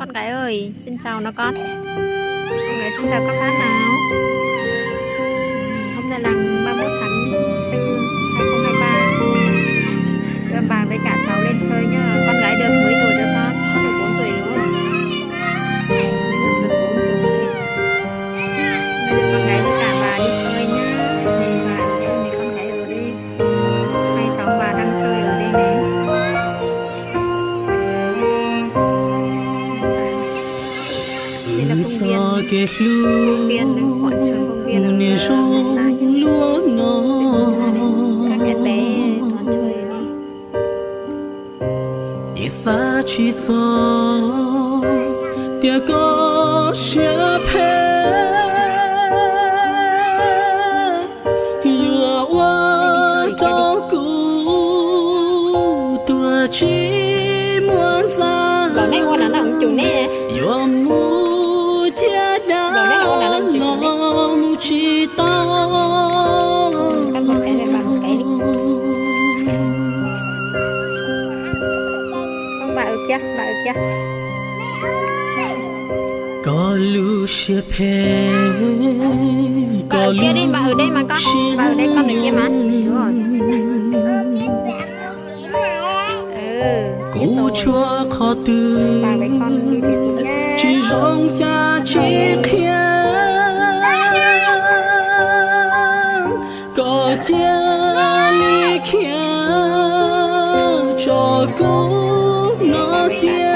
Con gái ơi, xin chào nó con. Con gái xin chào các bác nào. Hôm nay là 31 tháng 4 2023. Đưa bà với cả cháu lên chơi nhá. Con gái được mấy tuổi rồi con? Con được 4 tuổi đúng không? Được 4 tuổi. Bây giờ con gái với cả bà đi chơi nhá. Này bà ở đây, này con gái ở đây. Hai cháu bà đang chơi ở đây này. Đây là công viên này, quảng trường công viên ở đây. Các em bé toàn chơi ở đây. Xa chỉ cho tia có sẽ phê yêu hoa trong cũ tua chỉ muốn ra Bảo này con là nặng chủ nè. yêu mu chia đá lo mu chỉ to. Cắt một cái này bằng một cái đi. Bà ở kia, bà ở kia. Có lưu sẽ phê Bà ở kia đi, bà ở đây mà con. Bà ở đây, con ở kia mà. Đúng rồi. Cú cho khó từ Bà với con đi về cùng nha. chỉ rong cha chỉ kia có chia ly kia cho cú nó chia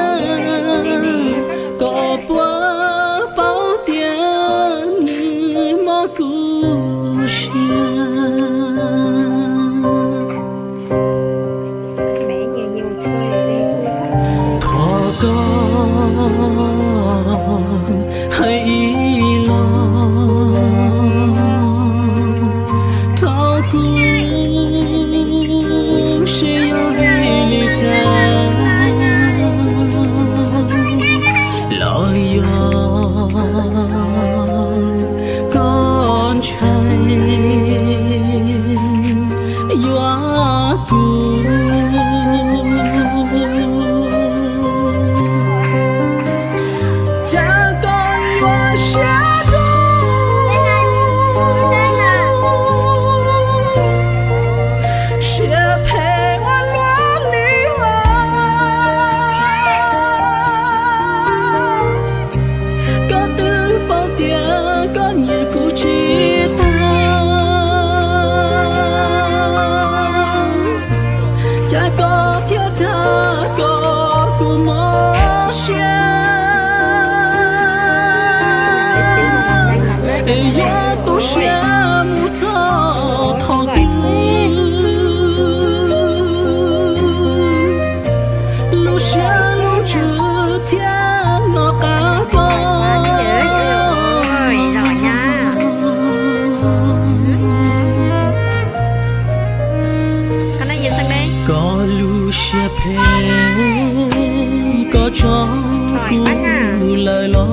có bữa bao tiền như mơ cú Bé nhiều nhiều chơi ở đây chơi thôi. thọ con hãy lo thao cứu sẽ vì lý cha lo yêu con trai yêu tu có thiết tha có của mơ xe ya tu xe mu cho thọ tư lu xe lu chữ thiên nó cả con Rồi nha. Con nói gì sang đây? có lu xe phê có cho Hỏi bác à. lời lo